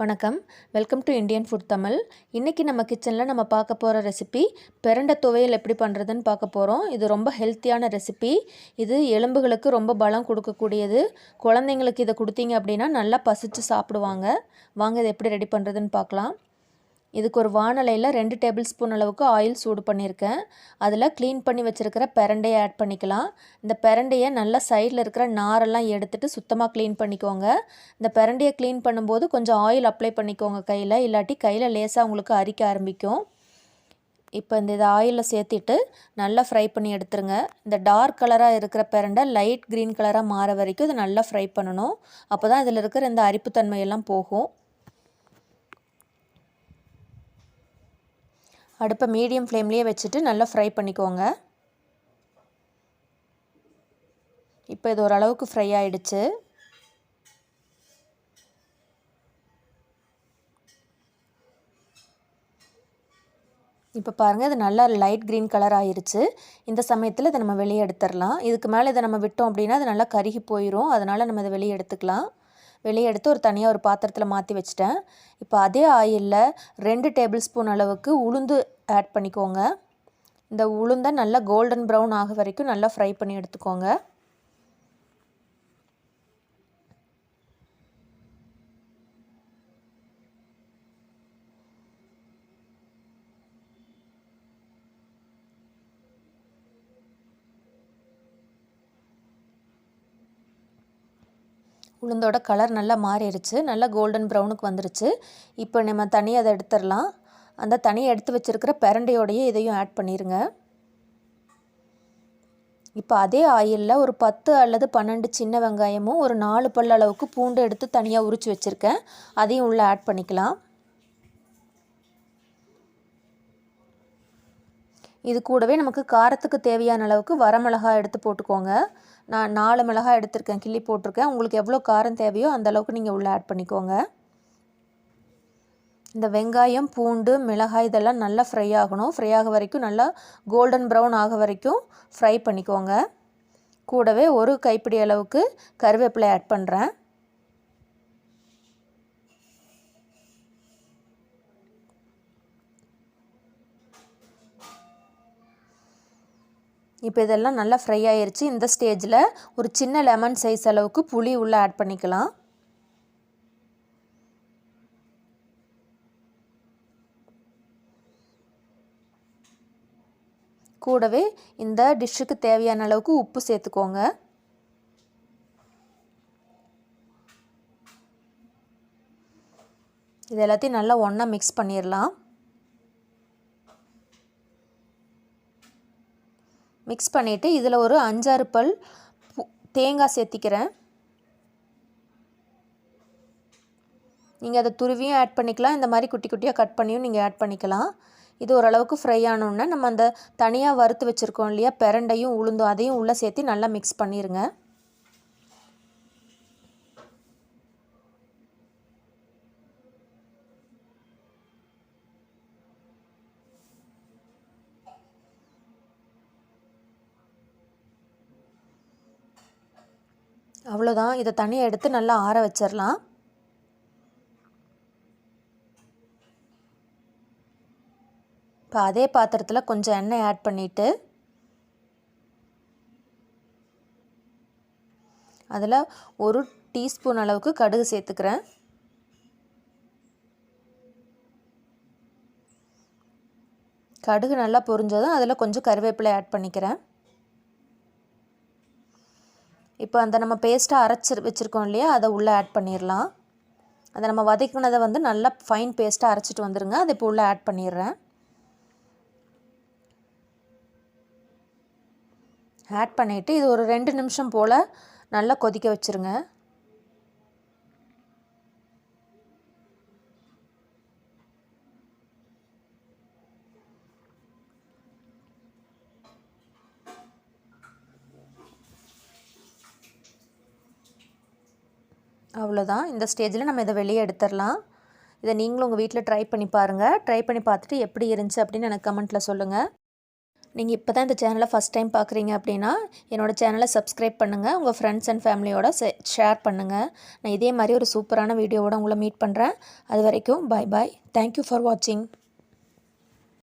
வணக்கம். Welcome to Indian food Tamil. இன்றைக்கி நம்ம கிச்சனில் நம்ம பார்க்க போகிற ரெசிபி பிரண்டை துவையல் எப்படி பண்ணுறதுன்னு பார்க்க போகிறோம். இது ரொம்ப ஹெல்த்தியான ரெசிபி. இது எலும்புகளுக்கு ரொம்ப பலம் கொடுக்கக்கூடியது. குழந்தைங்களுக்கு இதை கொடுத்தீங்க அப்படின்னா நல்லா பசிச்சு சாப்பிடுவாங்க. வாங்க இதை எப்படி ரெடி பண்ணுறதுன்னு பார்க்கலாம். இதுக்கு ஒரு வாணலையில் 2 டேபிள் ஸ்பூன் அளவுக்கு ஆயில் சூடு பண்ணியிருக்கேன். அதில் க்ளீன் பண்ணி வச்சுருக்கிற பிரண்டையை ஆட் பண்ணிக்கலாம். இந்த பிரண்டையை நல்லா சைடில் இருக்கிற நாரெல்லாம் எடுத்துகிட்டு சுத்தமாக க்ளீன் பண்ணிக்கோங்க. இந்த பிரண்டையை க்ளீன் பண்ணும்போது கொஞ்சம் ஆயில் அப்ளை பண்ணிக்கோங்க கையில், இல்லாட்டி கையில் லேசாக உங்களுக்கு அரிக்க ஆரம்பிக்கும். இப்போ இதை ஆயிலில் சேர்த்திட்டு நல்லா ஃப்ரை பண்ணி எடுத்துருங்க. இந்த டார்க் கலராக இருக்கிற பிரண்டை லைட் க்ரீன் கலராக மாற வரைக்கும் இதை நல்லா ஃப்ரை பண்ணணும். அப்போ தான் இதில் இருக்கிற இந்த அரிப்புத்தன்மையெல்லாம் போகும். அடுப்பை மீடியம் ஃப்ளேம்லேயே வச்சுட்டு நல்லா ஃப்ரை பண்ணிக்கோங்க. இப்போ இது ஓரளவுக்கு ஃப்ரை ஆகிடுச்சு. இப்போ பாருங்கள், இது நல்லா லைட் க்ரீன் கலர் ஆகிருச்சு. இந்த சமயத்தில் இதை நம்ம வெளியே எடுத்துடலாம். இதுக்கு மேலே இதை நம்ம விட்டோம் அப்படின்னா அது நல்லா கருகி போயிடும். அதனால் நம்ம இதை வெளியே எடுத்துக்கலாம். வெளியே எடுத்து தனியாக ஒரு பாத்திரத்தில் மாற்றி வச்சுட்டேன். இப்போ அதே ஆயிலில் 2 டேபிள் ஸ்பூன் அளவுக்கு உளுந்து ஆட் பண்ணிக்கோங்க. இந்த உளுந்தை நல்லா கோல்டன் ப்ரௌன் ஆக வரைக்கும் நல்லா ஃப்ரை பண்ணி எடுத்துக்கோங்க. உளுந்தோட கலர் நல்லா மாறிடுச்சு, நல்லா கோல்டன் ப்ரௌனுக்கு வந்துருச்சு. இப்போ நம்ம தனியாக அதை எடுத்துடலாம். அந்த தனியாக எடுத்து வச்சுருக்கிற பிரண்டையோடையே இதையும் ஆட் பண்ணிடுங்க. இப்போ அதே ஆயிலில் ஒரு 10 அல்லது 12 சின்ன வெங்காயமும் ஒரு 4 பல் அளவுக்கு பூண்டு எடுத்து தனியாக உரித்து வச்சுருக்கேன். அதையும் உள்ளே ஆட் பண்ணிக்கலாம். இது கூடவே நமக்கு காரத்துக்கு தேவையான அளவுக்கு வரமிளகாய் எடுத்து போட்டுக்கோங்க. நான் 4 மிளகாய் எடுத்திருக்கேன், கிள்ளி போட்டிருக்கேன். உங்களுக்கு எவ்வளோ காரம் தேவையோ அந்த அளவுக்கு நீங்கள் உள்ளே ஆட் பண்ணிக்கோங்க. இந்த வெங்காயம், பூண்டு, மிளகாய் இதெல்லாம் நல்லா ஃப்ரை ஆகணும். ஃப்ரை ஆக வரைக்கும் நல்லா கோல்டன் ப்ரௌன் ஆக வரைக்கும் ஃப்ரை பண்ணிக்கோங்க. கூடவே ஒரு கைப்பிடி அளவுக்கு கருவேப்பிலை ஆட் பண்ணுறேன். இப்போ இதெல்லாம் நல்லா ஃப்ரை ஆயிடுச்சு. இந்த ஸ்டேஜில் ஒரு சின்ன லெமன் சைஸ் அளவுக்கு புளி உள்ளே ஆட் பண்ணிக்கலாம். கூடவே இந்த டிஷ்ஷுக்கு தேவையான அளவுக்கு உப்பு சேர்த்துக்கோங்க. இது எல்லாத்தையும் நல்லா ஒன்றா மிக்ஸ் பண்ணிடலாம். மிக்ஸ் பண்ணிவிட்டு இதில் ஒரு 5-6 பல் தேங்காய் சேர்த்திக்கிறேன். நீங்கள் அதை துருவியும் ஆட் பண்ணிக்கலாம், இந்த மாதிரி குட்டி குட்டியாக கட் பண்ணியும் நீங்கள் ஆட் பண்ணிக்கலாம். இது ஓரளவுக்கு ஃப்ரை ஆனோன்னா நம்ம அந்த தனியாக வறுத்து வச்சுருக்கோம் இல்லையா, பிரண்டையும் உளுந்தும் அதையும் உள்ளே சேர்த்து நல்லா மிக்ஸ் பண்ணிடுங்க. அவ்வளோதான். இதை தனியாக எடுத்து நல்லா ஆற வச்சிடலாம். இப்போ அதே பாத்திரத்தில் கொஞ்சம் எண்ணெய் ஆட் பண்ணிவிட்டு அதில் 1 டீஸ்பூன் அளவுக்கு கடுகு சேர்த்துக்கிறேன். கடுகு நல்லா பொரிஞ்சதும் அதில் கொஞ்சம் கருவேப்பிலை ஆட் பண்ணிக்கிறேன். இப்போ அந்த நம்ம பேஸ்ட்டாக அரைச்சி வச்சுருக்கோம் இல்லையா, அதை உள்ளே ஆட் பண்ணிடலாம். அதை நம்ம வதக்கினதை நல்லா ஃபைன் பேஸ்ட்டாக அரைச்சிட்டு வந்துடுங்க. அதை இப்போ உள்ளே ஆட் பண்ணிடுறேன். ஆட் பண்ணிவிட்டு இது ஒரு 2 நிமிஷம் போல் நல்லா கொதிக்க வச்சுருங்க. அவ்வளோதான். இந்த ஸ்டேஜில் நம்ம இதை வெளியே எடுத்துடலாம். இதை நீங்களும் உங்கள் வீட்டில் ட்ரை பண்ணி பாருங்கள். ட்ரை பண்ணி பார்த்துட்டு எப்படி இருந்துச்சு அப்படின்னு எனக்கு கமெண்ட்டில் சொல்லுங்கள். நீங்கள் இப்போ தான் இந்த சேனலை ஃபஸ்ட் டைம் பார்க்குறீங்க அப்படின்னா என்னோடய சேனலை சப்ஸ்கிரைப் பண்ணுங்கள், உங்கள் ஃப்ரெண்ட்ஸ் அண்ட் ஃபேமிலியோட ஷேர் பண்ணுங்கள். நான் இதே மாதிரி ஒரு சூப்பரான வீடியோவோட உங்களை மீட் பண்ணுறேன். அது வரைக்கும் பாய் பாய். தேங்க்யூ ஃபார் வாட்சிங்.